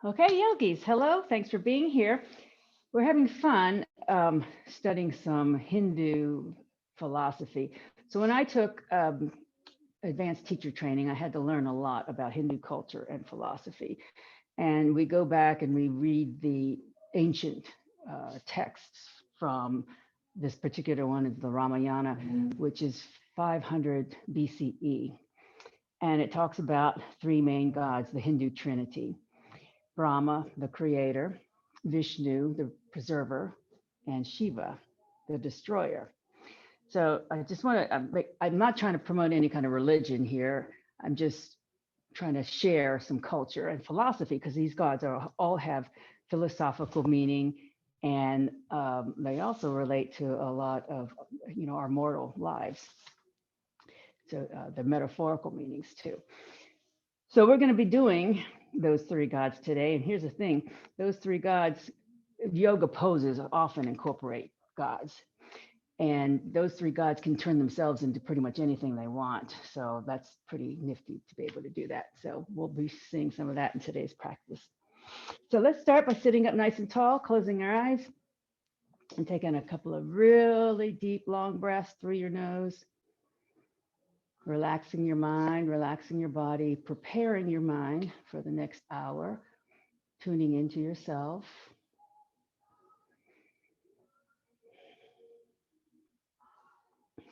Okay, yogis, hello. Thanks for being here. We're having fun studying some Hindu philosophy. So, when I took advanced teacher training, I had to learn a lot about Hindu culture and philosophy. And we go back and we read the ancient texts from this particular one is the Ramayana, which is 500 BCE. And it talks about three main gods, the Hindu Trinity. Brahma, the creator, Vishnu, the preserver, and Shiva, the destroyer. So I just want to, I'm not trying to promote any kind of religion here. I'm just trying to share some culture and philosophy because these gods are all have philosophical meaning, and they also relate to a lot of our mortal lives. So the metaphorical meanings too. So we're going to be doing those three gods today. And here's the thing, those three gods, yoga poses often incorporate gods. And those three gods can turn themselves into pretty much anything they want. So that's pretty nifty to be able to do that. So we'll be seeing some of that in today's practice. So let's start by sitting up nice and tall, closing our eyes, and taking a couple of really deep, long breaths through your nose. Relaxing your mind, relaxing your body, preparing your mind for the next hour, tuning into yourself.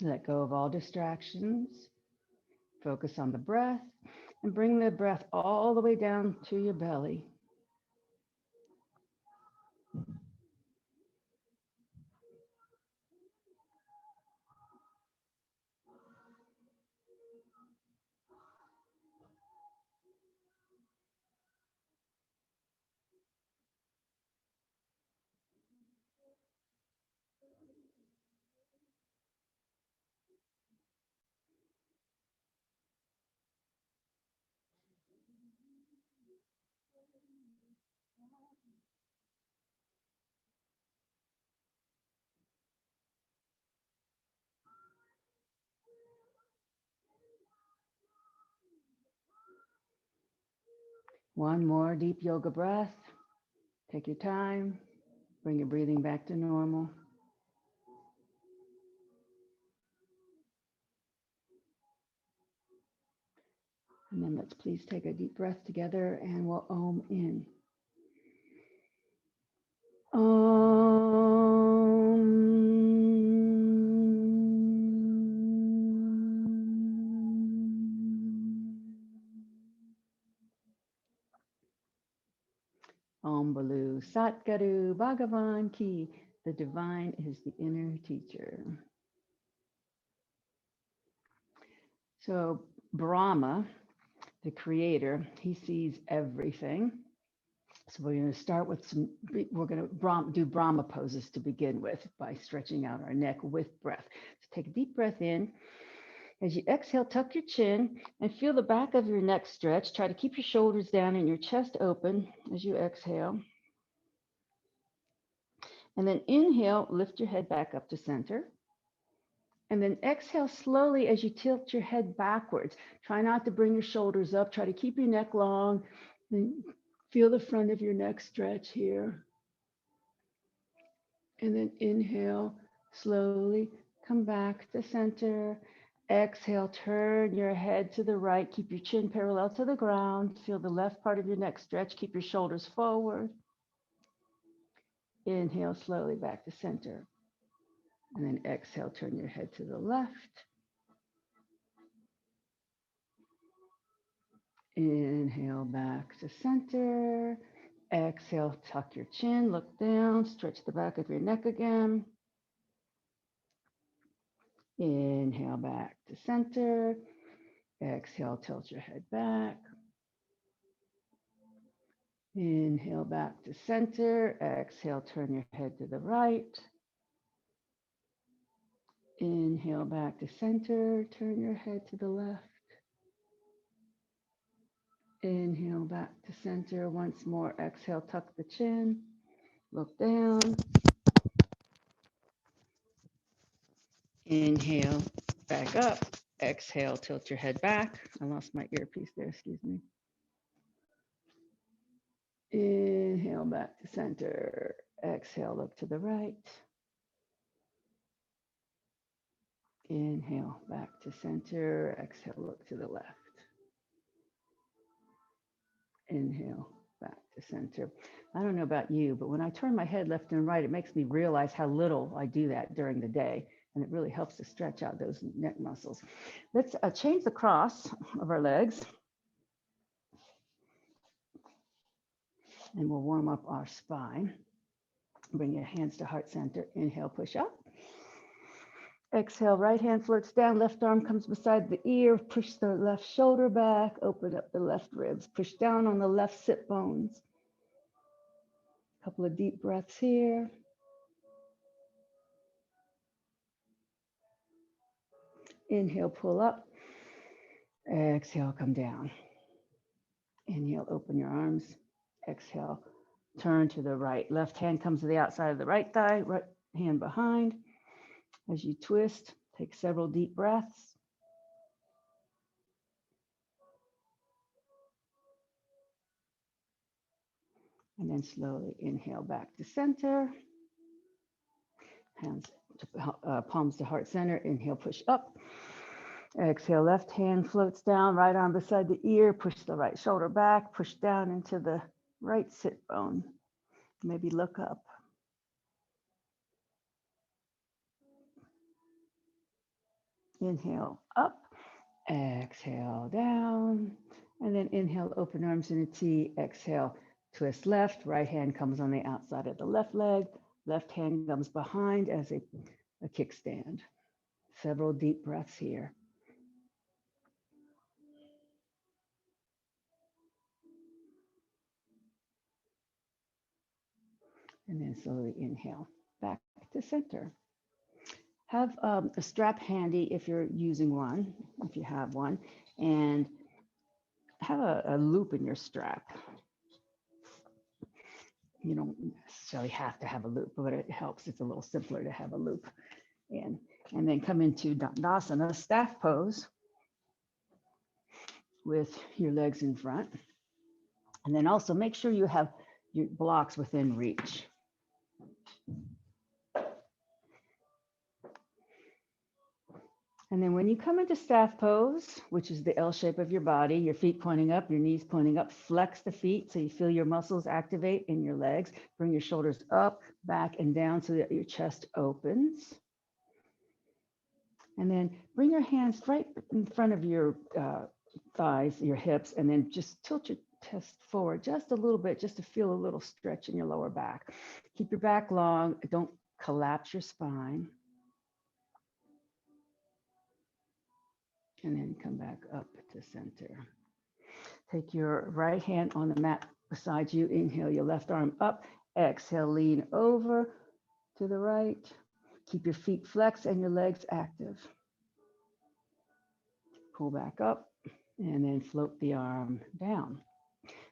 Let go of all distractions. Focus on the breath and bring the breath all the way down to your belly. One more deep yoga breath. Take your time. Bring your breathing back to normal. And then let's please take a deep breath together and we'll Om in. Om Balu Satguru Bhagavan Ki. The divine is the inner teacher. So Brahma, the creator, he sees everything. So we're going to start with we're going to do Brahma poses to begin with by stretching out our neck with breath. So take a deep breath in. As you exhale, tuck your chin and feel the back of your neck stretch. Try to keep your shoulders down and your chest open as you exhale. And then inhale, lift your head back up to center. And then exhale slowly as you tilt your head backwards. Try not to bring your shoulders up. Try to keep your neck long. And feel the front of your neck stretch here. And then inhale, slowly come back to center. Exhale, turn your head to the right. Keep your chin parallel to the ground. Feel the left part of your neck stretch. Keep your shoulders forward. Inhale slowly back to center. And then exhale, turn your head to the left. Inhale back to center. Exhale, tuck your chin, look down, stretch the back of your neck again. Inhale back to center. Exhale, tilt your head back. Inhale back to center. Exhale, turn your head to the right. Inhale back to center. Turn your head to the left. Inhale back to center. Once more, exhale, tuck the chin. Look down. Inhale, back up. Exhale, tilt your head back. I lost my earpiece there, excuse me. Inhale back to center. Exhale, look to the right. Inhale back to center. Exhale, look to the left. Inhale back to center. I don't know about you, but when I turn my head left and right, it makes me realize how little I do that during the day. And it really helps to stretch out those neck muscles. Let's change the cross of our legs. And we'll warm up our spine. Bring your hands to heart center. Inhale, push up. Exhale, right hand floats down, left arm comes beside the ear, push the left shoulder back, open up the left ribs, push down on the left sit bones. A couple of deep breaths here. Inhale, pull up. Exhale, come down. Inhale, open your arms. Exhale, turn to the right. Left hand comes to the outside of the right thigh, right hand behind. As you twist, take several deep breaths. And then slowly inhale back to center. Hands to, palms to heart center. Inhale, push up. Exhale, left hand floats down, right arm beside the ear. Push the right shoulder back. Push down into the right sit bone. Maybe look up. Inhale, up. Exhale, down. And then inhale, open arms in a T. Exhale, twist left. Right hand comes on the outside of the left leg. Left hand comes behind as a kickstand. Several deep breaths here. And then slowly inhale back to center. Have a strap handy if you're using one, if you have one, and have a loop in your strap. You don't necessarily have to have a loop, but it helps. It's a little simpler to have a loop in. And then come into Dandasana, staff pose with your legs in front. And then also make sure you have your blocks within reach. And then when you come into staff pose, which is the L shape of your body, your feet pointing up, your knees pointing up, flex the feet so you feel your muscles activate in your legs. Bring your shoulders up, back, and down so that your chest opens. And then bring your hands right in front of your thighs, your hips, and then just tilt your chest forward just a little bit, just to feel a little stretch in your lower back. Keep your back long. Don't collapse your spine. And then come back up to center. Take your right hand on the mat beside you. Inhale your left arm up. Exhale, lean over to the right. Keep your feet flexed and your legs active. Pull back up and then float the arm down.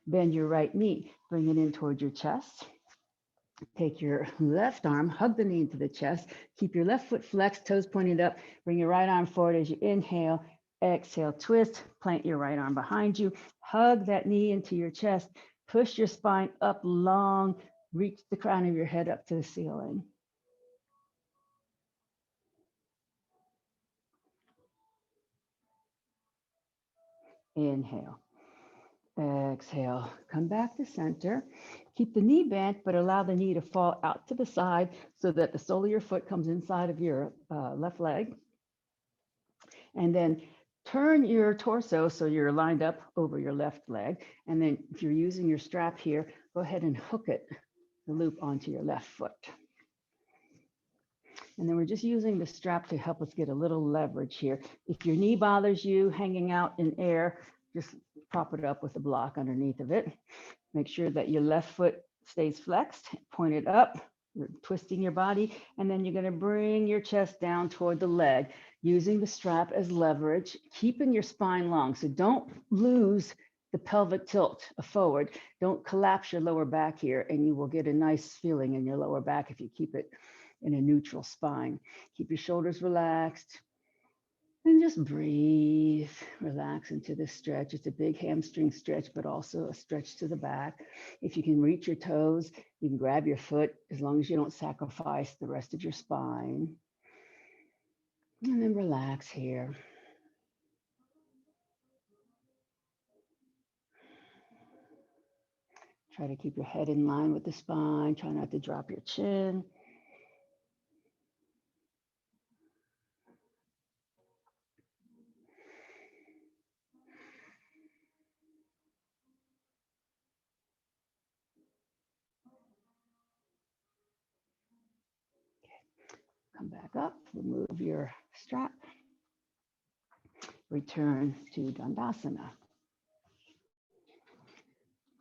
Bend your right knee. Bring it in toward your chest. Take your left arm, hug the knee into the chest. Keep your left foot flexed, toes pointed up. Bring your right arm forward as you inhale. Exhale, twist, plant your right arm behind you. Hug that knee into your chest. Push your spine up long. Reach the crown of your head up to the ceiling. Inhale. Exhale, come back to center. Keep the knee bent, but allow the knee to fall out to the side so that the sole of your foot comes inside of your left leg. And then turn your torso so you're lined up over your left leg. And then if you're using your strap here, go ahead and hook it, the loop onto your left foot. And then we're just using the strap to help us get a little leverage here. If your knee bothers you hanging out in air, just prop it up with a block underneath of it. Make sure that your left foot stays flexed, pointed up, you're twisting your body, and then you're going to bring your chest down toward the leg, using the strap as leverage, keeping your spine long. So don't lose the pelvic tilt forward. Don't collapse your lower back here, and you will get a nice feeling in your lower back if you keep it in a neutral spine. Keep your shoulders relaxed. And just breathe, relax into this stretch. It's a big hamstring stretch, but also a stretch to the back. If you can reach your toes, you can grab your foot as long as you don't sacrifice the rest of your spine. And then relax here. Try to keep your head in line with the spine. Try not to drop your chin. Come back up, remove your strap. Return to Dandasana.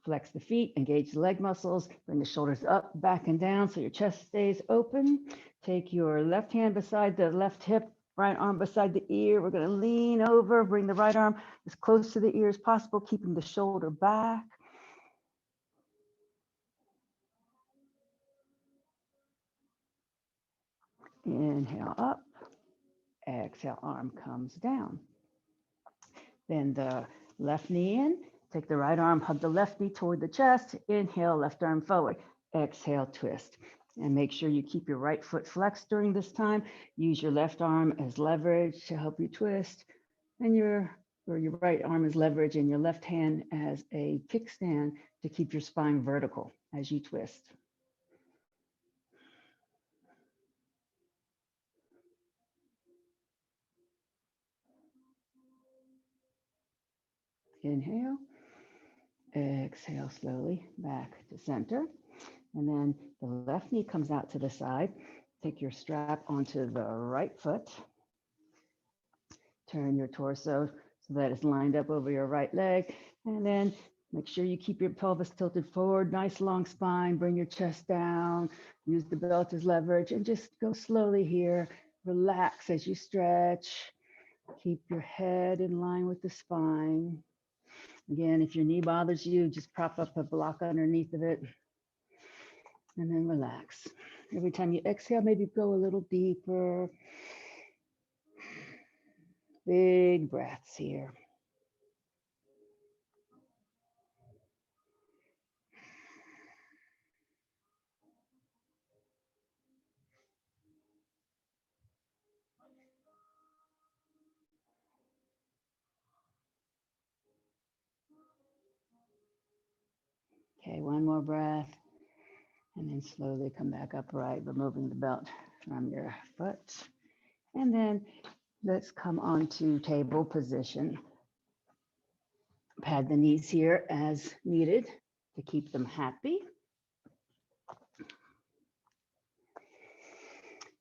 Flex the feet, engage the leg muscles, bring the shoulders up, back and down so your chest stays open. Take your left hand beside the left hip, right arm beside the ear. We're going to lean over, bring the right arm as close to the ear as possible, keeping the shoulder back. Inhale up, exhale, arm comes down. Bend the left knee in, take the right arm, hug the left knee toward the chest, inhale, left arm forward, exhale, twist. And make sure you keep your right foot flexed during this time. Use your left arm as leverage to help you twist, and your right arm as leverage and your left hand as a kickstand to keep your spine vertical as you twist. Inhale, exhale slowly back to center. And then the left knee comes out to the side. Take your strap onto the right foot. Turn your torso so that it's lined up over your right leg. And then make sure you keep your pelvis tilted forward, nice long spine, bring your chest down, use the belt as leverage, and just go slowly here. Relax as you stretch. Keep your head in line with the spine. Again, if your knee bothers you, just prop up a block underneath of it. And then relax. Every time you exhale, maybe go a little deeper. Big breaths here. Okay, one more breath. And then slowly come back upright, removing the belt from your foot. And then let's come onto table position. Pad the knees here as needed to keep them happy.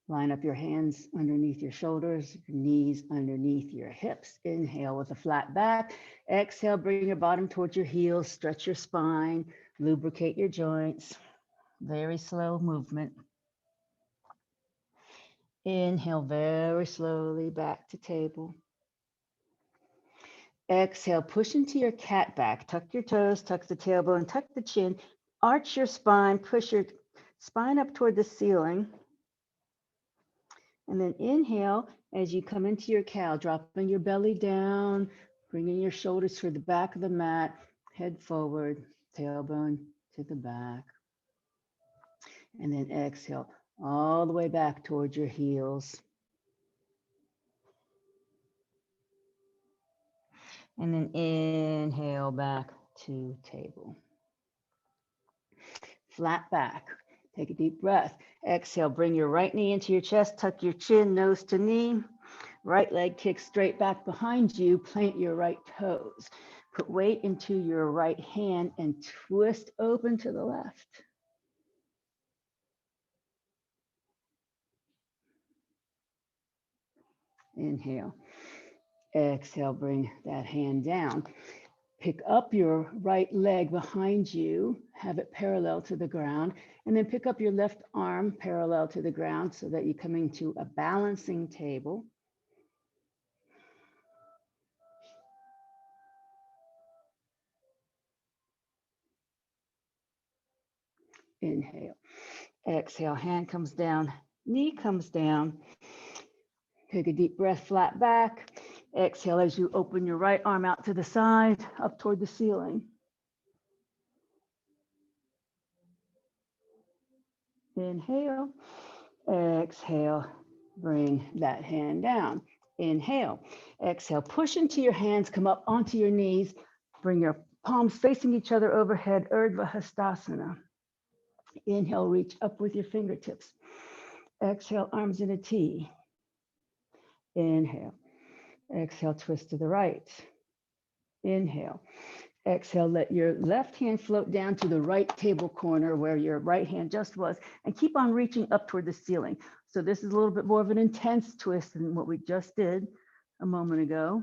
Line up your hands underneath your shoulders, your knees underneath your hips. Inhale with a flat back. Exhale, bring your bottom towards your heels, stretch your spine, lubricate your joints. Very slow movement. Inhale very slowly back to table. Exhale, push into your cat back. Tuck your toes, tuck the tailbone, tuck the chin, arch your spine, push your spine up toward the ceiling. And then inhale as you come into your cow, dropping your belly down, bringing your shoulders toward the back of the mat, head forward, tailbone to the back. And then exhale all the way back towards your heels. And then inhale back to table. Flat back. Take a deep breath. Exhale, bring your right knee into your chest, tuck your chin, nose to knee. Right leg kicks straight back behind you, plant your right toes. Put weight into your right hand and twist open to the left. Inhale. Exhale, bring that hand down. Pick up your right leg behind you, have it parallel to the ground, and then pick up your left arm parallel to the ground so that you're coming to a balancing table. Inhale. Exhale, hand comes down, knee comes down. Take a deep breath, flat back. Exhale as you open your right arm out to the side, up toward the ceiling. Inhale, exhale, bring that hand down. Inhale, exhale, push into your hands, come up onto your knees, bring your palms facing each other overhead, Urdhva Hastasana. Inhale, reach up with your fingertips. Exhale, arms in a T. Inhale, exhale, twist to the right. Inhale, exhale, let your left hand float down to the right table corner where your right hand just was, and keep on reaching up toward the ceiling. So this is a little bit more of an intense twist than what we just did a moment ago.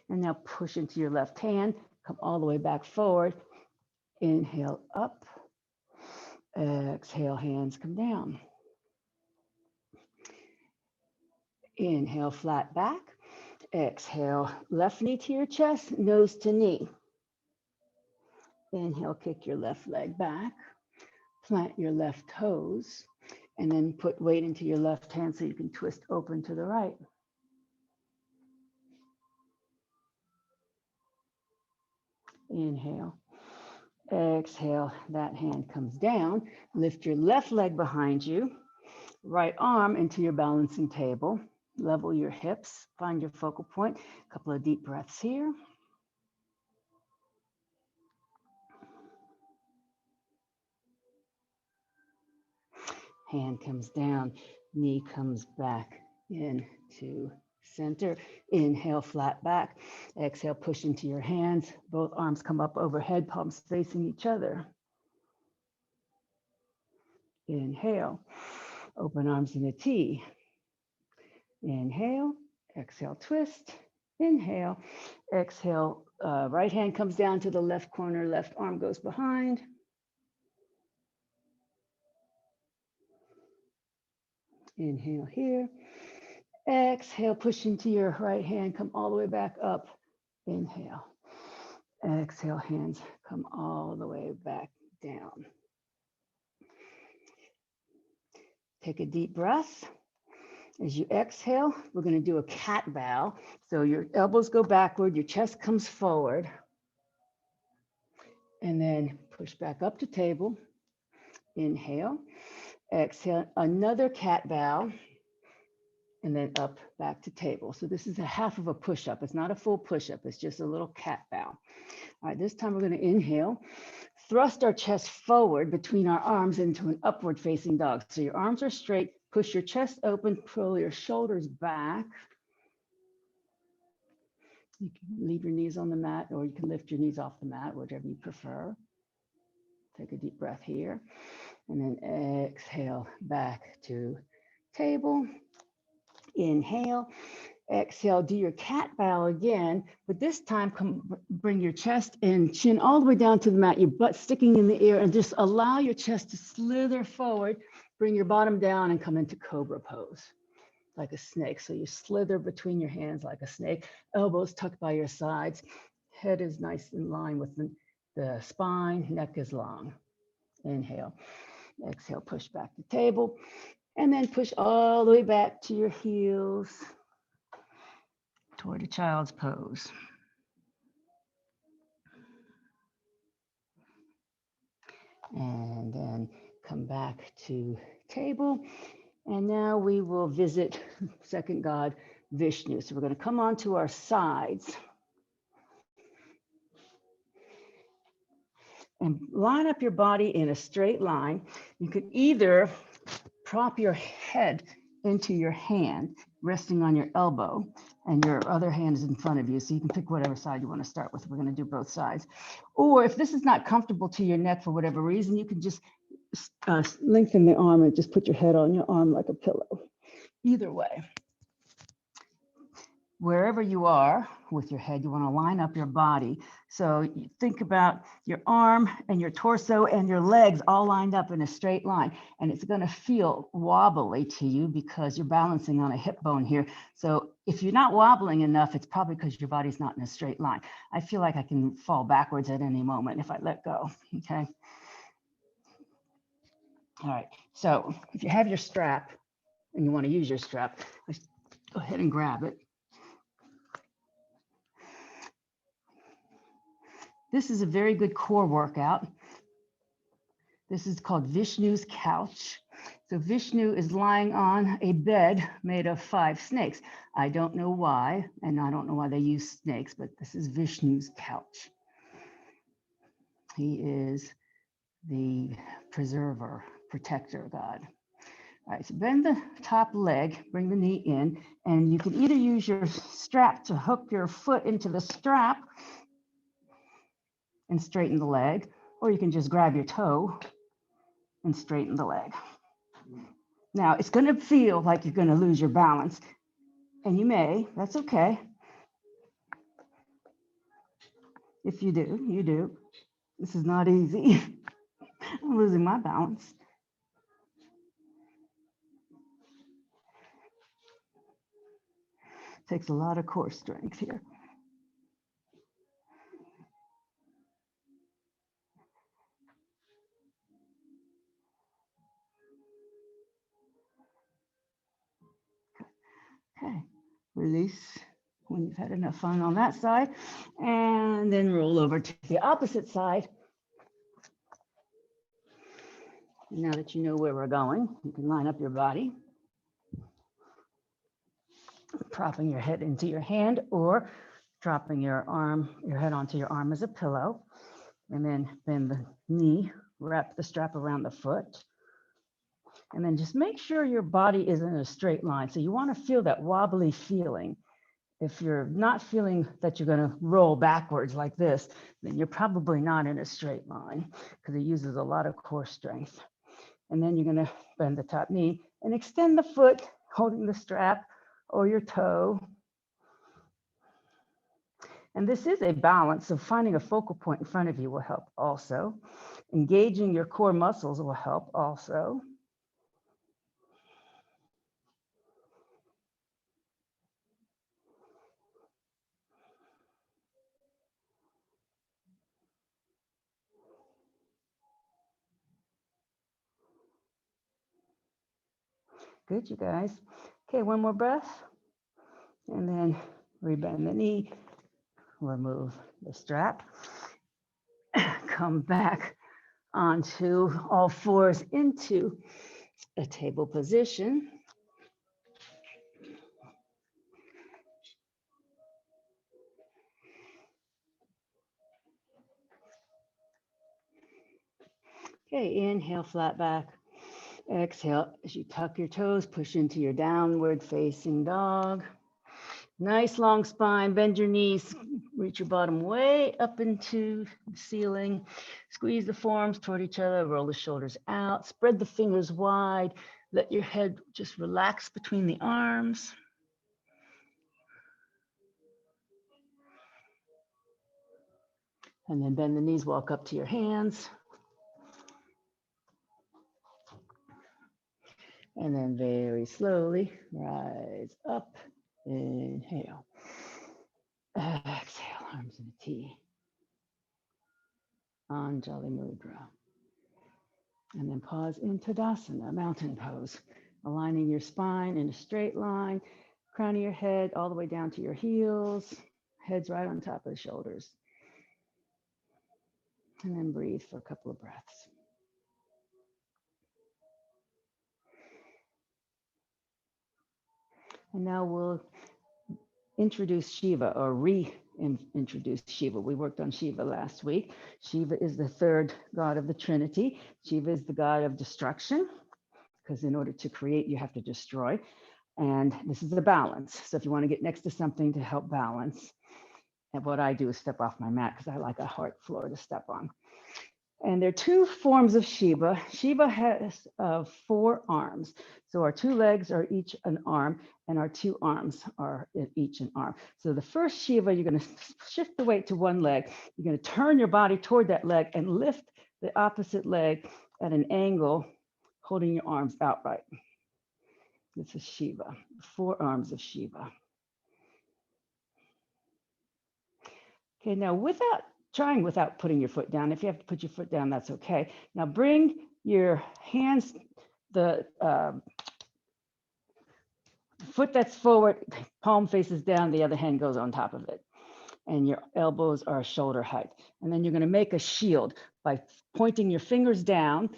And now push into your left hand, come all the way back forward. Inhale up, exhale, hands come down. Inhale, flat back. Exhale, left knee to your chest, nose to knee. Inhale, kick your left leg back, plant your left toes, and then put weight into your left hand so you can twist open to the right. Inhale, exhale, that hand comes down. Lift your left leg behind you, right arm into your balancing table. Level your hips, find your focal point. A couple of deep breaths here. Hand comes down, knee comes back into center. Inhale, flat back. Exhale, push into your hands. Both arms come up overhead, palms facing each other. Inhale, open arms in a T. Inhale, exhale, twist. Inhale, exhale, right hand comes down to the left corner, left arm goes behind. Inhale here. Exhale, push into your right hand, come all the way back up. Inhale. Exhale, hands come all the way back down. Take a deep breath. As you exhale, we're going to do a cat bow. So your elbows go backward, your chest comes forward. And then push back up to table. Inhale. Exhale, another cat bow. And then up back to table. So this is a half of a push-up. It's not a full push-up. It's just a little cat bow. All right, this time we're going to inhale, thrust our chest forward between our arms into an upward facing dog. So your arms are straight, push your chest open, pull your shoulders back. You can leave your knees on the mat or you can lift your knees off the mat, whatever you prefer. Take a deep breath here and then exhale back to table. Inhale. Exhale, do your cat bow again, but this time bring your chest and chin all the way down to the mat, your butt sticking in the air, and just allow your chest to slither forward. Bring your bottom down and come into cobra pose, like a snake. So you slither between your hands like a snake, elbows tucked by your sides, head is nice in line with the spine, neck is long. Inhale, exhale, push back to table, and then push all the way back to your heels, toward a child's pose. And then come back to table. And now we will visit second god, Vishnu. So we're going to come onto our sides and line up your body in a straight line. You can either prop your head into your hand, resting on your elbow, and your other hand is in front of you. So you can pick whatever side you want to start with. We're going to do both sides. Or if this is not comfortable to your neck for whatever reason, you can just lengthen the arm and just put your head on your arm like a pillow. Either way. Wherever you are with your head, you want to line up your body. So you think about your arm and your torso and your legs all lined up in a straight line. And it's going to feel wobbly to you because you're balancing on a hip bone here. So if you're not wobbling enough, it's probably because your body's not in a straight line. I feel like I can fall backwards at any moment if I let go. Okay. All right. So if you have your strap, and you want to use your strap, go ahead and grab it. This is a very good core workout. This is called Vishnu's couch. So Vishnu is lying on a bed made of 5 snakes. I don't know why, and I don't know why they use snakes, but this is Vishnu's couch. He is the preserver, protector God. All right, so bend the top leg, bring the knee in, and you can either use your strap to hook your foot into the strap and straighten the leg, or you can just grab your toe and straighten the leg. Now, it's going to feel like you're going to lose your balance, and you may. That's okay. If you do, you do. This is not easy. I'm losing my balance. Takes a lot of core strength here. Okay, release when you've had enough fun on that side, and then roll over to the opposite side. Now that you know where we're going, you can line up your body, propping your head into your hand or dropping your head onto your arm as a pillow, and then bend the knee, wrap the strap around the foot. And then just make sure your body is in a straight line. So you want to feel that wobbly feeling. If you're not feeling that you're going to roll backwards like this, then you're probably not in a straight line because it uses a lot of core strength. And then you're going to bend the top knee and extend the foot, holding the strap or your toe. And this is a balance, so finding a focal point in front of you will help also. Engaging your core muscles will help also. Good, you guys. Okay, one more breath. And then rebend the knee, remove the strap, come back onto all fours into a table position. Okay, inhale, flat back. Exhale, as you tuck your toes, push into your downward facing dog. Nice long spine, bend your knees, reach your bottom way up into the ceiling. Squeeze the forearms toward each other, roll the shoulders out, spread the fingers wide. Let your head just relax between the arms. And then bend the knees, walk up to your hands. And then very slowly rise up, inhale. Exhale, arms in a T. Anjali Mudra. And then pause in Tadasana, mountain pose, aligning your spine in a straight line, crown of your head all the way down to your heels, head's right on top of the shoulders. And then breathe for a couple of breaths. And now we'll introduce Shiva, or reintroduce Shiva. We worked on Shiva last week. Shiva is the third god of the Trinity. Shiva is the god of destruction, because in order to create, you have to destroy. And this is a balance. So if you want to get next to something to help balance, and what I do is step off my mat because I like a hard floor to step on. And there are 2 forms of Shiva. Shiva has 4 arms. So our 2 legs are each an arm, and our 2 arms are each an arm. So the first Shiva, you're going to shift the weight to one leg. You're going to turn your body toward that leg and lift the opposite leg at an angle, holding your arms outright. This is Shiva, 4 arms of Shiva. Okay, now without putting your foot down. If you have to put your foot down, that's okay. Now bring your hands, the foot that's forward, palm faces down, the other hand goes on top of it. And your elbows are shoulder height. And then you're going to make a shield by pointing your fingers down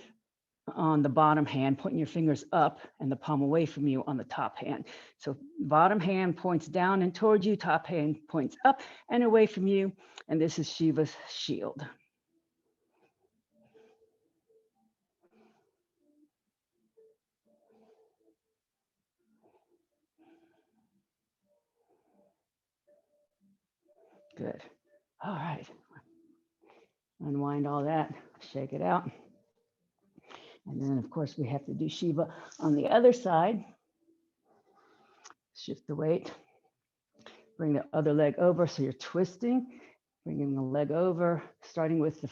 on the bottom hand, pointing your fingers up and the palm away from you on the top hand. So bottom hand points down and towards you, top hand points up and away from you. And this is Shiva's shield. Good. All right. Unwind all that, shake it out. And then, of course, we have to do Shiva on the other side. Shift the weight. Bring the other leg over. So you're twisting, bringing the leg over, starting with the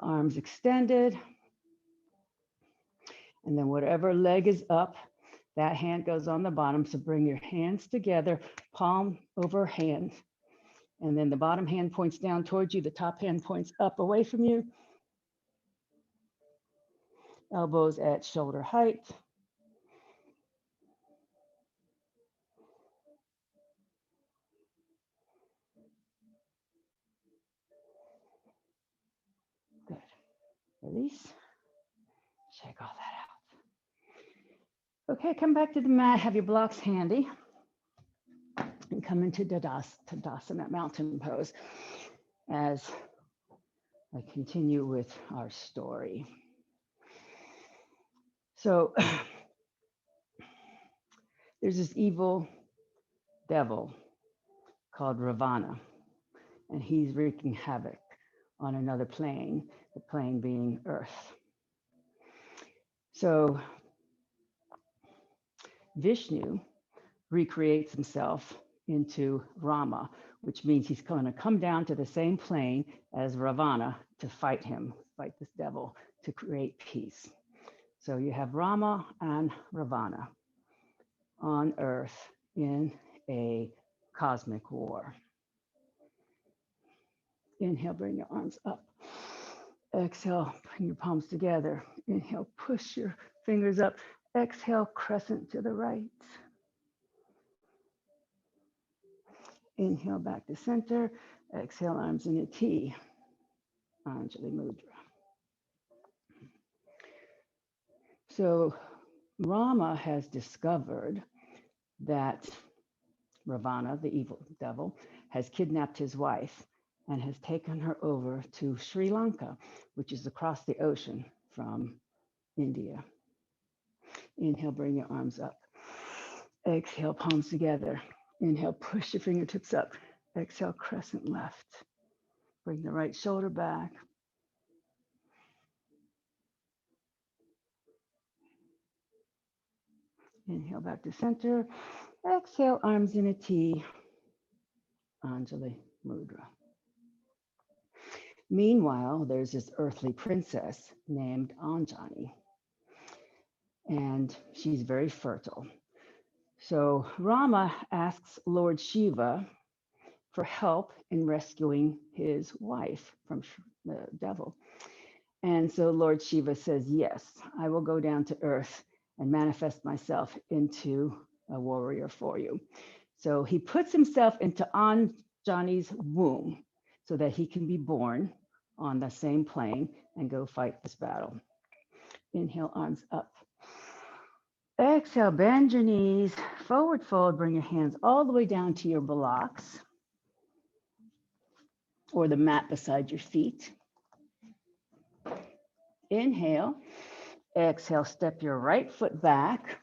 arms extended. And then whatever leg is up, that hand goes on the bottom. So bring your hands together, palm over hand. And then the bottom hand points down towards you. The top hand points up away from you. Elbows at shoulder height. Good. Release. Shake all that out. Okay, come back to the mat. Have your blocks handy. And come into Tadasana, mountain pose, as I continue with our story. So there's this evil devil called Ravana, and he's wreaking havoc on another plane, the plane being Earth. So Vishnu recreates himself into Rama, which means he's going to come down to the same plane as Ravana to fight him, fight this devil, to create peace. So you have Rama and Ravana on Earth in a cosmic war. Inhale, bring your arms up. Exhale, bring your palms together. Inhale, push your fingers up. Exhale, crescent to the right. Inhale, back to center. Exhale, arms in a T. Anjali Mudra. So Rama has discovered that Ravana, the evil devil, has kidnapped his wife and has taken her over to Sri Lanka, which is across the ocean from India. Inhale, bring your arms up. Exhale, palms together. Inhale, push your fingertips up. Exhale, crescent left. Bring the right shoulder back. Inhale, back to center. Exhale, arms in a T. Anjali Mudra. Meanwhile, there's this earthly princess named Anjani, and she's very fertile. So Rama asks Lord Shiva for help in rescuing his wife from the devil. And so Lord Shiva says, yes, I will go down to earth and manifest myself into a warrior for you. So he puts himself into Anjani's womb so that he can be born on the same plane and go fight this battle. Inhale, arms up. Exhale, bend your knees, forward fold, bring your hands all the way down to your blocks or the mat beside your feet. Inhale, exhale, step your right foot back.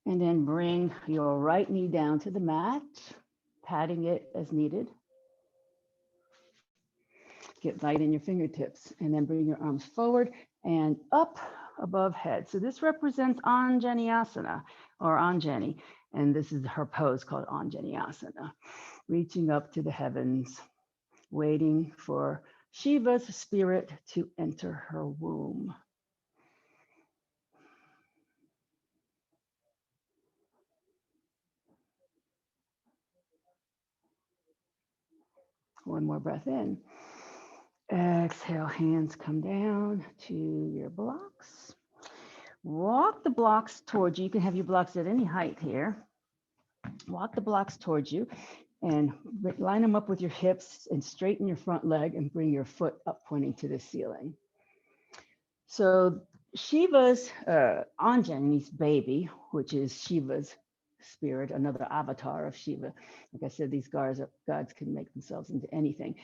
And then bring your right knee down to the mat, patting it as needed. Get light in your fingertips, and then bring your arms forward and up above head. So this represents Anjani or Anjani, and this is her pose called Anjani, reaching up to the heavens, waiting for Shiva's spirit to enter her womb. One more breath in. Exhale, hands come down to your blocks. Walk the blocks towards you. You can have your blocks at any height here. Walk the blocks towards you and line them up with your hips and straighten your front leg and bring your foot up pointing to the ceiling. So Shiva's Anjani's baby, which is Shiva's spirit, another avatar of Shiva. Like I said, these gods can make themselves into anything,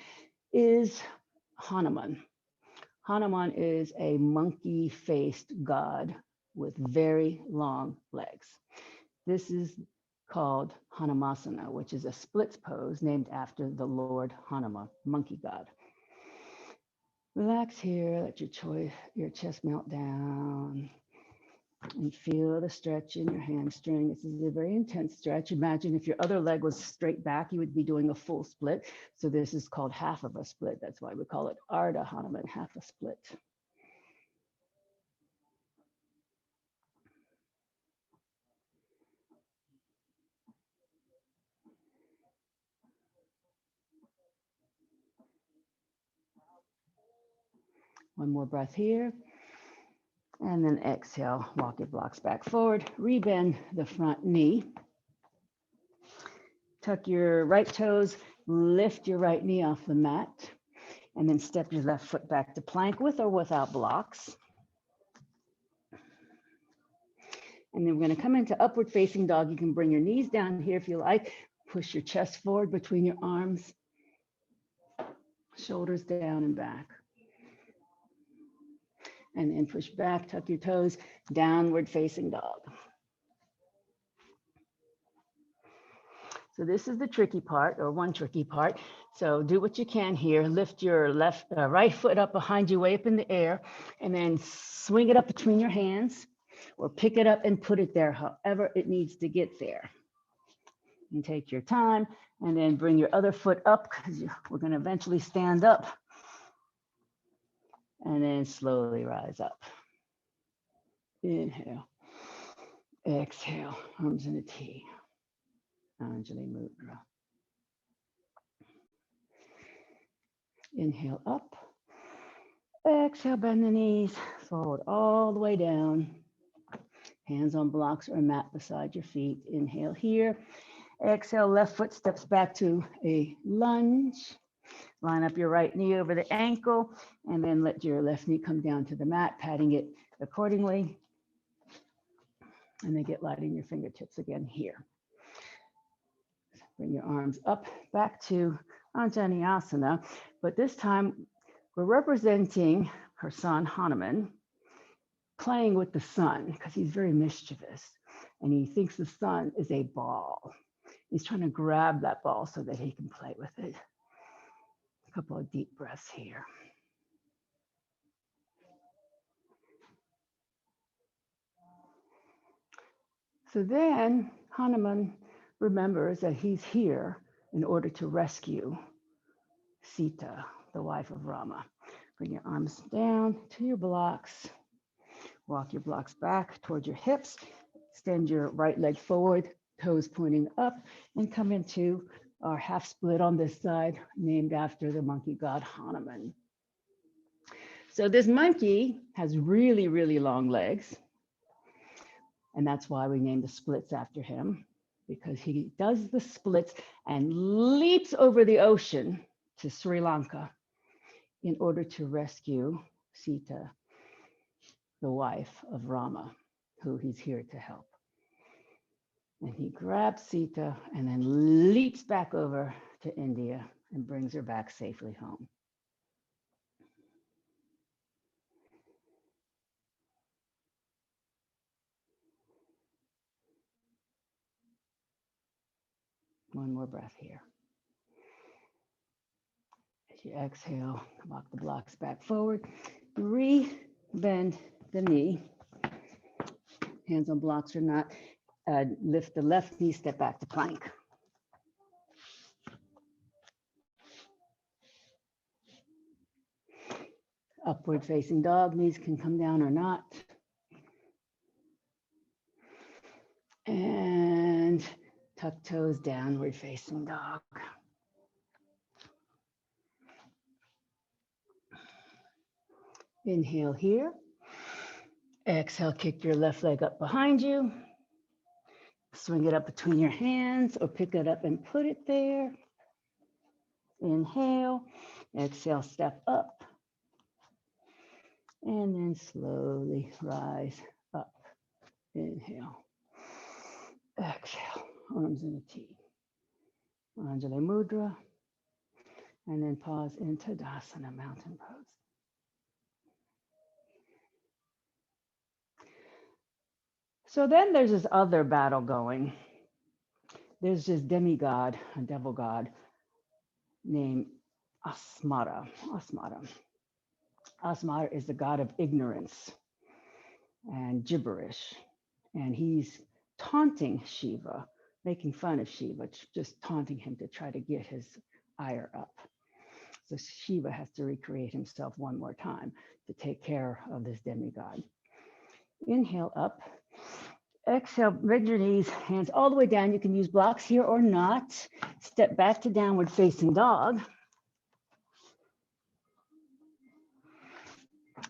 is Hanuman. Hanuman is a monkey-faced god with very long legs. This is called Hanumasana, which is a splits pose named after the Lord Hanuma, monkey god. Relax here, let your chest melt down, and feel the stretch in your hamstring. This is a very intense stretch. Imagine if your other leg was straight back, you would be doing a full split. So this is called half of a split. That's why we call it Ardha Hanuman, half a split. One more breath here. And then exhale, walk your blocks back forward, rebend the front knee. Tuck your right toes, lift your right knee off the mat, and then step your left foot back to plank with or without blocks. And then we're going to come into upward facing dog. You can bring your knees down here if you like. Push your chest forward between your arms, shoulders down and back. And then push back, tuck your toes, downward facing dog. So this is the tricky part, or one tricky part. So do what you can here. Lift your right foot up behind you, way up in the air, and then swing it up between your hands, or pick it up and put it there, however it needs to get there. And take your time, and then bring your other foot up, because we're going to eventually stand up. And then slowly rise up. Inhale. Exhale. Arms in a T. Anjali Mudra. Inhale up. Exhale, bend the knees. Forward all the way down. Hands on blocks or mat beside your feet. Inhale here. Exhale, left foot steps back to a lunge. Line up your right knee over the ankle, and then let your left knee come down to the mat, patting it accordingly. And then get light in your fingertips again here. Bring your arms up back to Anjaneyasana, but this time we're representing her son Hanuman, playing with the sun because he's very mischievous and he thinks the sun is a ball. He's trying to grab that ball so that he can play with it. A couple of deep breaths here. So then Hanuman remembers that he's here in order to rescue Sita, the wife of Rama. Bring your arms down to your blocks. Walk your blocks back towards your hips. Extend your right leg forward, toes pointing up, and come into our half split on this side, named after the monkey god Hanuman. So this monkey has really, really long legs. And that's why we named the splits after him, because he does the splits and leaps over the ocean to Sri Lanka in order to rescue Sita, the wife of Rama, who he's here to help. And he grabs Sita and then leaps back over to India and brings her back safely home. One more breath here. As you exhale, walk the blocks back forward, re-bend the knee. Hands on blocks or not. Lift the left knee, step back to plank. Upward facing dog, knees can come down or not. And tuck toes, downward facing dog. Inhale here. Exhale, kick your left leg up behind you. Swing it up between your hands or pick it up and put it there. Inhale, exhale, step up. And then slowly rise up. Inhale, exhale, arms in a T. Anjali Mudra. And then pause into Tadasana, mountain pose. So then there's this other battle going. There's this demigod, a devil god, named Asmara. Asmara is the god of ignorance and gibberish. And he's taunting Shiva, making fun of Shiva, just taunting him to try to get his ire up. So Shiva has to recreate himself one more time to take care of this demigod. Inhale up. Exhale, bend your knees, hands all the way down. You can use blocks here or not. Step back to downward facing dog.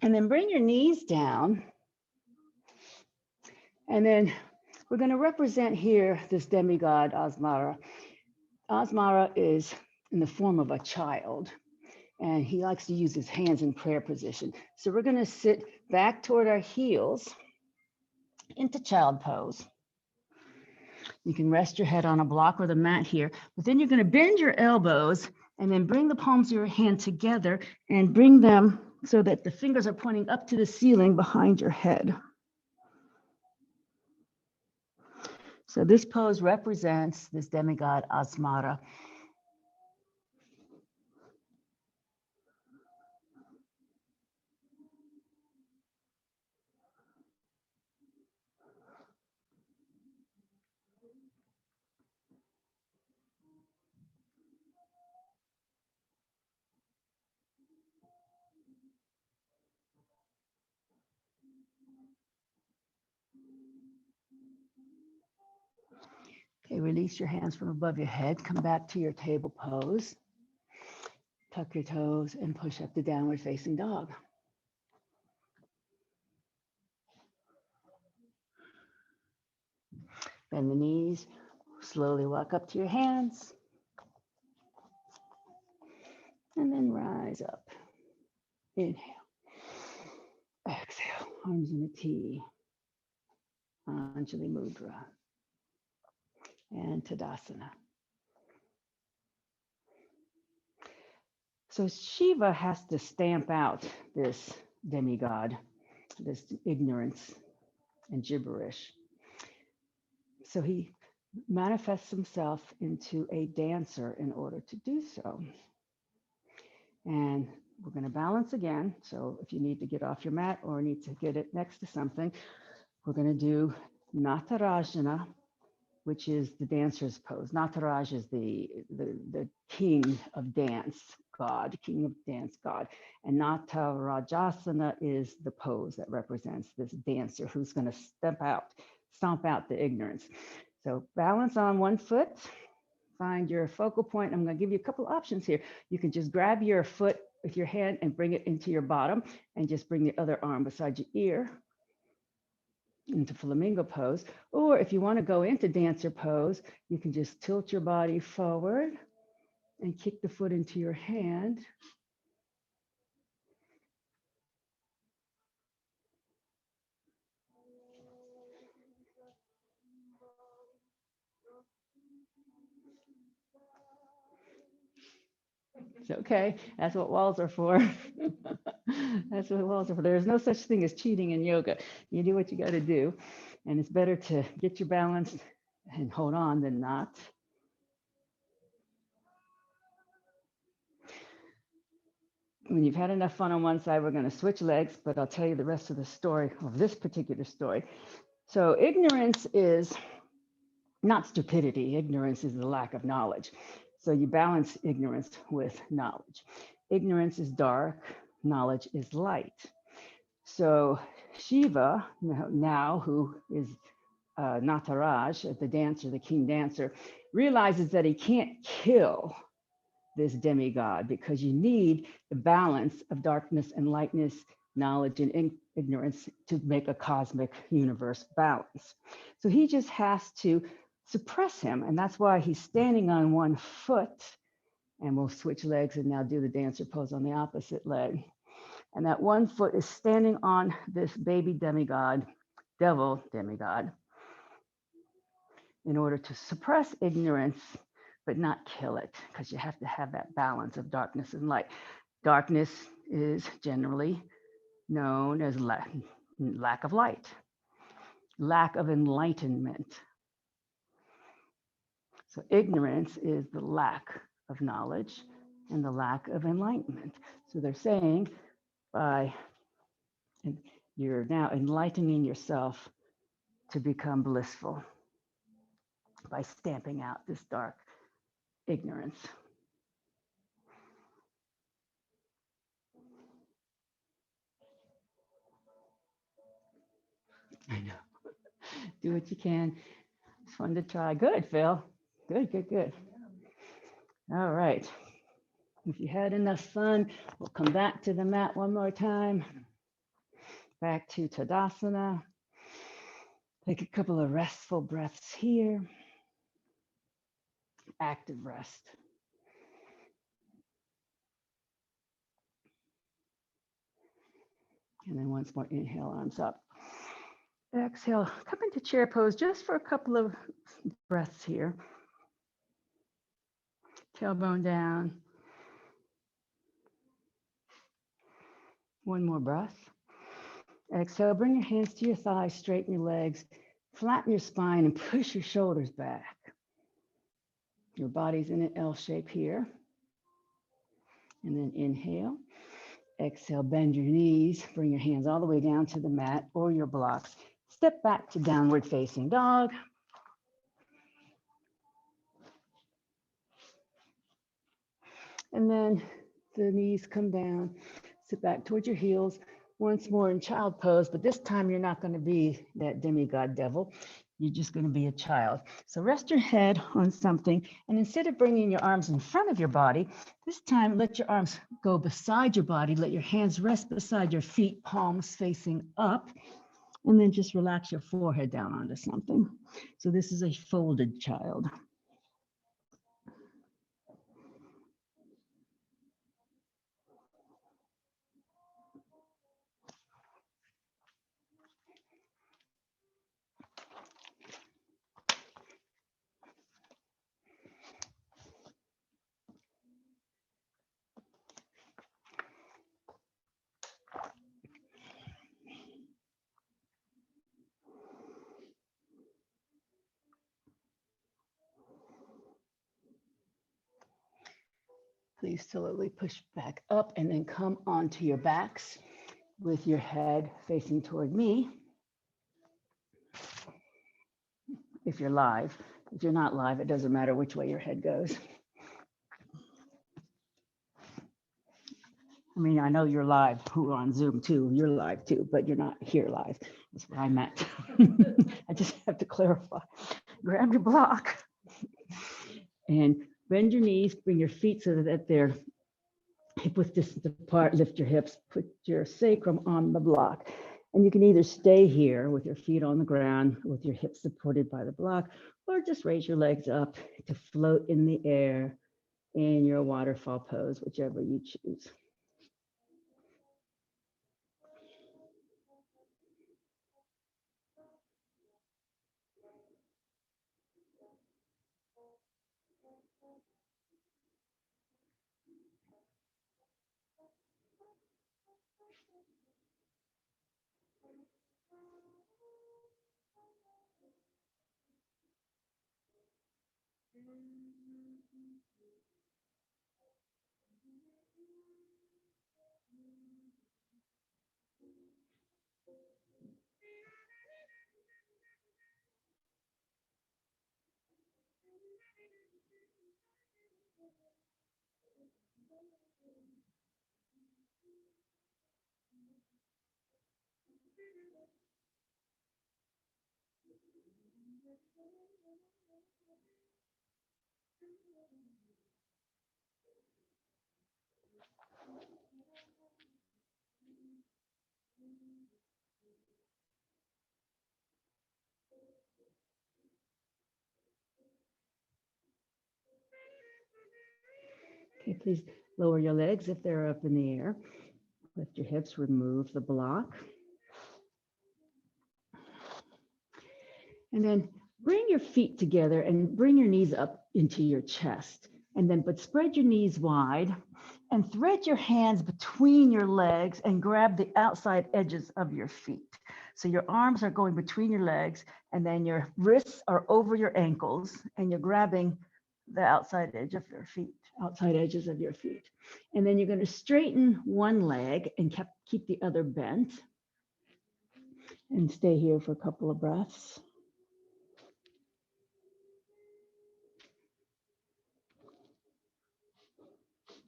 And then bring your knees down. And then we're going to represent here this demigod, Asmara. Asmara is in the form of a child, and he likes to use his hands in prayer position. So we're going to sit back toward our heels into child pose. You can rest your head on a block or the mat here, but then you're going to bend your elbows and then bring the palms of your hand together and bring them so that the fingers are pointing up to the ceiling behind your head. So this pose represents this demigod Asmara. Okay, release your hands from above your head. Come back to your table pose. Tuck your toes and push up to downward facing dog. Bend the knees. Slowly walk up to your hands. And then rise up. Inhale. Exhale. Arms in a T. Anjali Mudra. And Tadasana. So Shiva has to stamp out this demigod, this ignorance and gibberish. So he manifests himself into a dancer in order to do so. And we're going to balance again. So if you need to get off your mat or need to get it next to something, we're going to do Natarajana, which is the dancer's pose. Nataraj is the king of dance god, king of dance god. And Natarajasana is the pose that represents this dancer who's going to stomp out the ignorance. So balance on one foot, find your focal point. I'm going to give you a couple options here. You can just grab your foot with your hand and bring it into your bottom and just bring the other arm beside your ear into flamingo pose. Or if you want to go into dancer pose, you can just tilt your body forward and kick the foot into your hand. It's okay. That's what walls are for. That's what walls are for. There's no such thing as cheating in yoga. You do what you got to do. And it's better to get your balance and hold on than not. When you've had enough fun on one side, we're going to switch legs, but I'll tell you the rest of the story of this particular story. So ignorance is not stupidity. Ignorance is the lack of knowledge. So you balance ignorance with knowledge. Ignorance is dark, knowledge is light. So Shiva, now who is Nataraj, the dancer, the king dancer, realizes that he can't kill this demigod because you need the balance of darkness and lightness knowledge and ignorance to make a cosmic universe balance. So he just has to suppress him. And that's why he's standing on one foot. And we'll switch legs and now do the dancer pose on the opposite leg. And that one foot is standing on this baby demigod, devil demigod, in order to suppress ignorance, but not kill it, because you have to have that balance of darkness and light. Darkness is generally known as lack of light, lack of enlightenment. So ignorance is the lack of knowledge and the lack of enlightenment. So they're saying you're now enlightening yourself to become blissful by stamping out this dark ignorance. I know. Do what you can. It's fun to try. Good, Phil. Good. All right. If you had enough fun, we'll come back to the mat one more time. Back to Tadasana. Take a couple of restful breaths here. Active rest. And then once more, inhale, arms up. Exhale, come into chair pose just for a couple of breaths here. Tailbone down. One more breath. Exhale, bring your hands to your thighs, straighten your legs, flatten your spine, and push your shoulders back. Your body's in an L shape here. And then inhale. Exhale, bend your knees, bring your hands all the way down to the mat or your blocks. Step back to downward facing dog. And then the knees come down, sit back towards your heels. Once more in child pose, but this time you're not going to be that demigod devil. You're just going to be a child. So rest your head on something. And instead of bringing your arms in front of your body, this time let your arms go beside your body. Let your hands rest beside your feet, palms facing up. And then just relax your forehead down onto something. So this is a folded child. Please slowly push back up and then come onto your backs with your head facing toward me. If you're live. If you're not live, it doesn't matter which way your head goes. I mean, I know you're live who are on Zoom too. You're live too, but you're not here live. That's what I meant. I just have to clarify. Grab your block and bend your knees, bring your feet so that they're hip width distance apart, lift your hips, put your sacrum on the block. And you can either stay here with your feet on the ground, with your hips supported by the block, or just raise your legs up to float in the air in your waterfall pose, whichever you choose. Okay, please lower your legs if they're up in the air. Lift your hips, remove the block. And then bring your feet together and bring your knees up into your chest. And then, but spread your knees wide and thread your hands between your legs and grab the outside edges of your feet. So your arms are going between your legs and then your wrists are over your ankles and you're grabbing the outside edge of your feet, outside edges of your feet. And then you're going to straighten one leg and keep the other bent and stay here for a couple of breaths.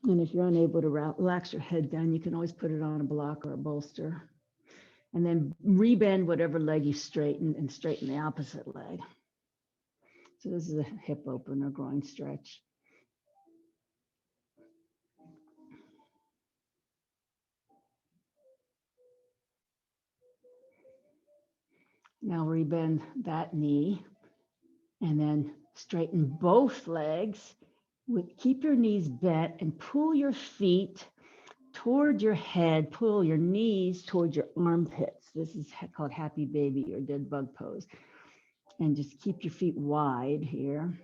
And if you're unable to relax your head down, you can always put it on a block or a bolster. And then rebend whatever leg you straighten and straighten the opposite leg. So this is a hip opener, groin stretch. Now rebend that knee and then straighten both legs. Keep your knees bent and pull your feet toward your head, pull your knees toward your armpits. This is called happy baby or dead bug pose. And just keep your feet wide here.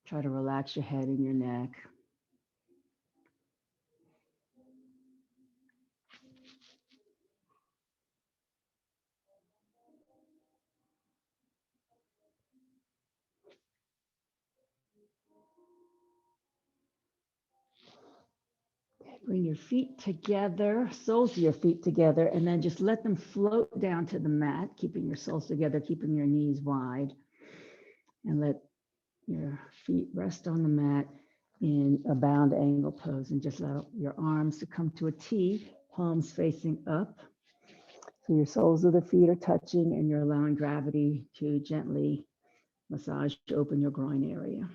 Try to relax your head and your neck. Bring your feet together, soles of your feet together, and then just let them float down to the mat, keeping your soles together, keeping your knees wide. And let your feet rest on the mat in a bound angle pose and just allow your arms to come to a T, palms facing up. So your soles of the feet are touching and you're allowing gravity to gently massage to open your groin area.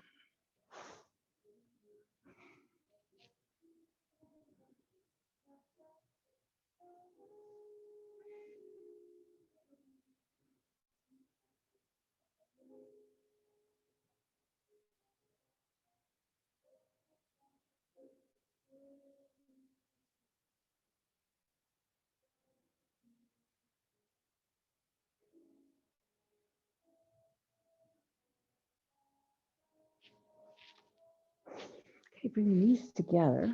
Okay, bring your knees together.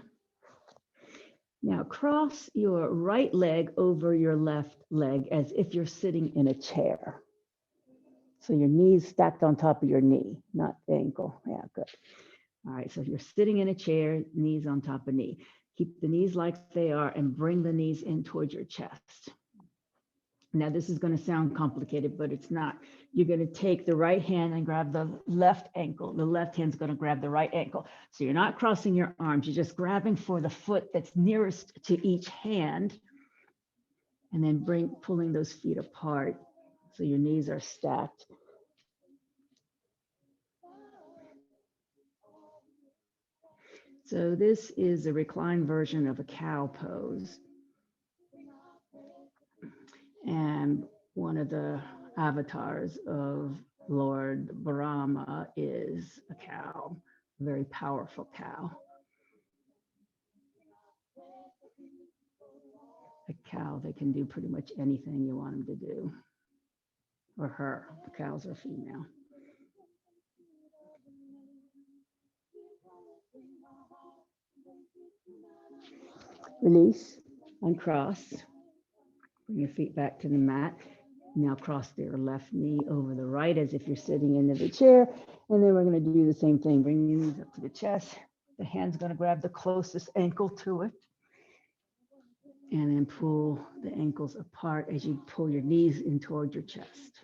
Now cross your right leg over your left leg as if you're sitting in a chair. So your knees stacked on top of your knee, not the ankle. Yeah, good. All right, so if you're sitting in a chair, knees on top of knee. Keep the knees like they are and bring the knees in towards your chest. Now this is going to sound complicated, but it's not. You're going to take the right hand and grab the left ankle. The left hand's going to grab the right ankle. So you're not crossing your arms. You're just grabbing for the foot that's nearest to each hand and then pulling those feet apart so your knees are stacked. So this is a reclined version of a cow pose. And one of the avatars of Lord Brahma is a cow, a very powerful cow. A cow that can do pretty much anything you want him to do, or her. The cows are female. Release, uncross. Bring your feet back to the mat. Now cross your left knee over the right as if you're sitting into the chair. And then we're going to do the same thing. Bring your knees up to the chest. The hand's going to grab the closest ankle to it. And then pull the ankles apart as you pull your knees in toward your chest.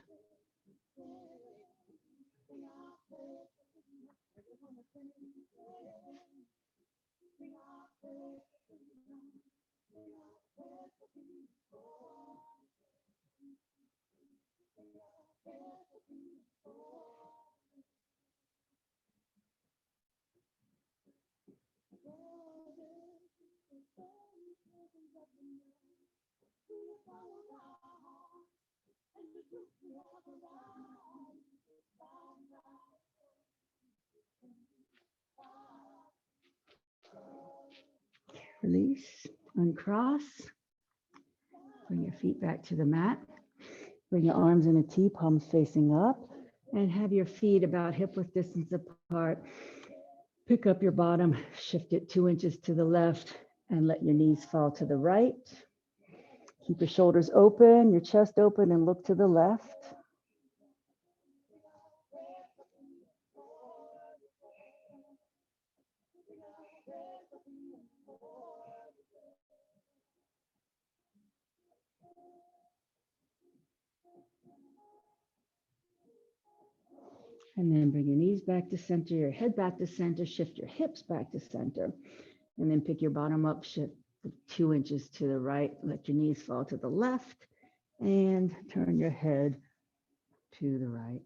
Release, uncross. Bring your feet back to the mat. Bring your arms in a T, palms facing up, and have your feet about hip width distance apart. Pick up your bottom, shift it 2 inches to the left, and let your knees fall to the right. Keep your shoulders open, your chest open, and look to the left. And then bring your knees back to center, your head back to center, shift your hips back to center. And then pick your bottom up, shift 2 inches to the right, let your knees fall to the left, and turn your head to the right.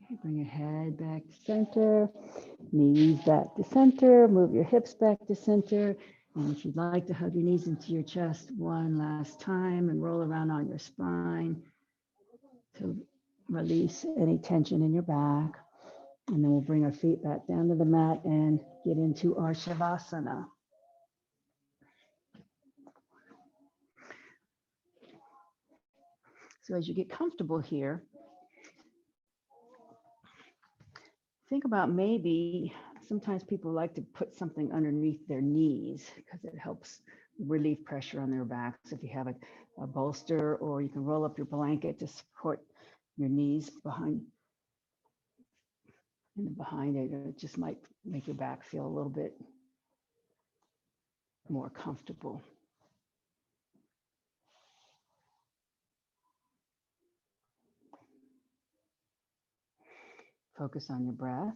Okay, bring your head back to center, knees back to center, move your hips back to center. And if you'd like to hug your knees into your chest one last time and roll around on your spine to release any tension in your back. And then we'll bring our feet back down to the mat and get into our Shavasana. So as you get comfortable here, think about maybe sometimes people like to put something underneath their knees because it helps relieve pressure on their backs. If you have a bolster, or you can roll up your blanket to support your knees behind it. It just might make your back feel a little bit more comfortable. Focus on your breath.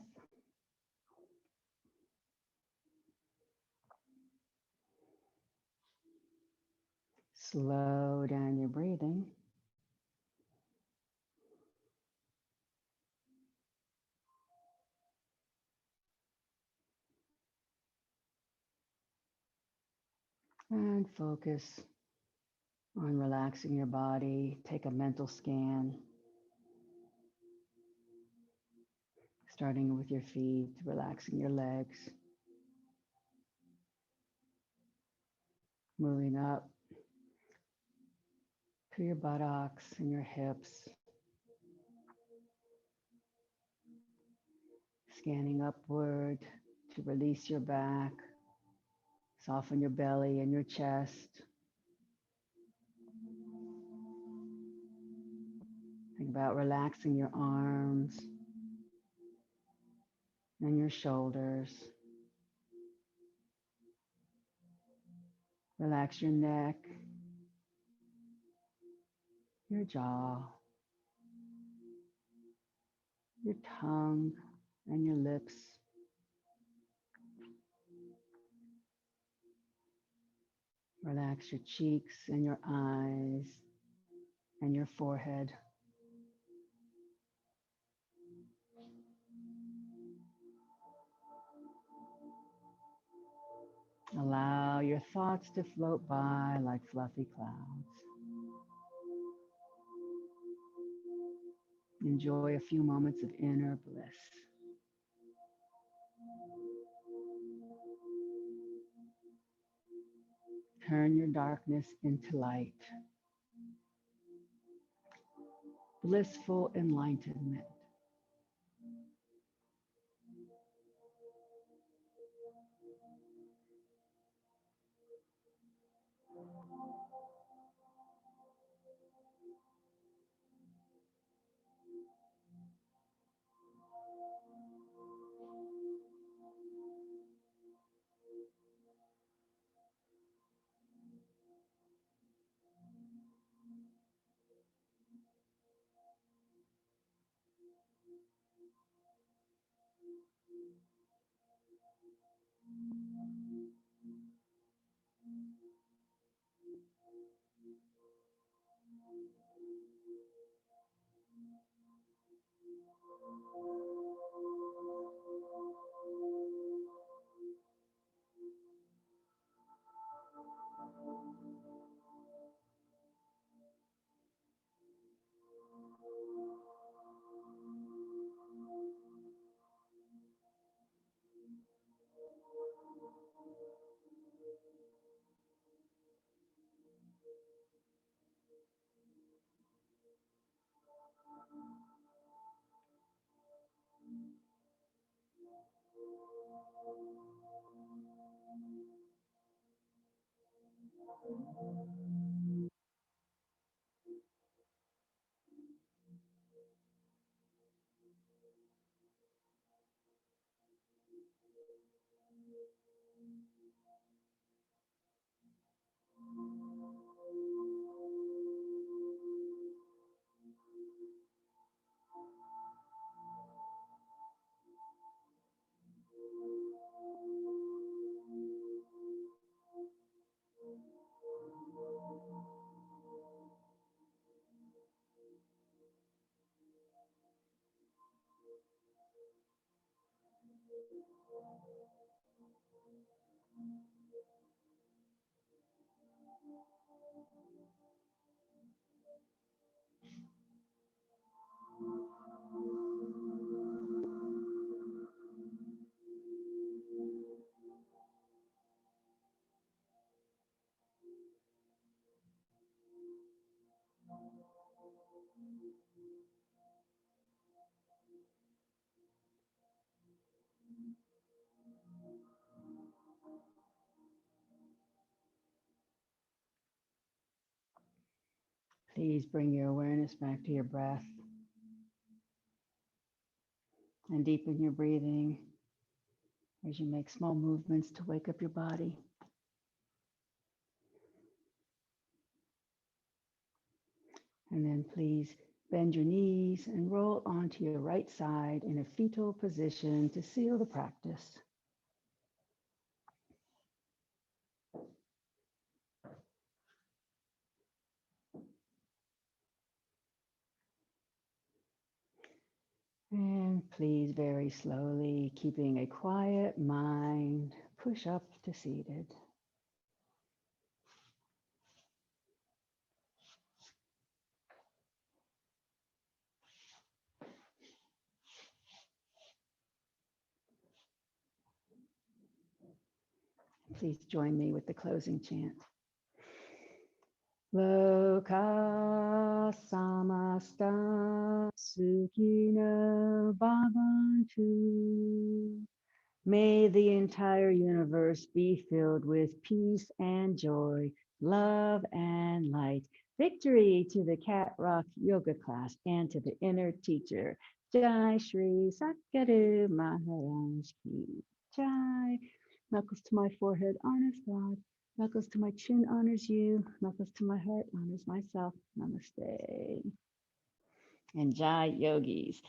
Slow down your breathing. And focus on relaxing your body. Take a mental scan, starting with your feet, relaxing your legs, moving up to your buttocks and your hips, scanning upward to release your back, soften your belly and your chest. Think about relaxing your arms and your shoulders. Relax your neck, your jaw, your tongue, and your lips. Relax your cheeks and your eyes and your forehead. Allow your thoughts to float by like fluffy clouds. Enjoy a few moments of inner bliss. Turn your darkness into light. Blissful enlightenment. Please bring your awareness back to your breath and deepen your breathing as you make small movements to wake up your body. And then please bend your knees and roll onto your right side in a fetal position to seal the practice. And please, very slowly, keeping a quiet mind, push up to seated. Please join me with the closing chant. Loka samasta sukhino bhavantu. May the entire universe be filled with peace and joy, love and light. Victory to the Cat Rock Yoga class and to the inner teacher. Jai Shri Sakyadev Maharaj Ki Jai. Knuckles to my forehead honors God. Knuckles to my chin honors you. Knuckles to my heart honors myself. Namaste. And Jai Yogis.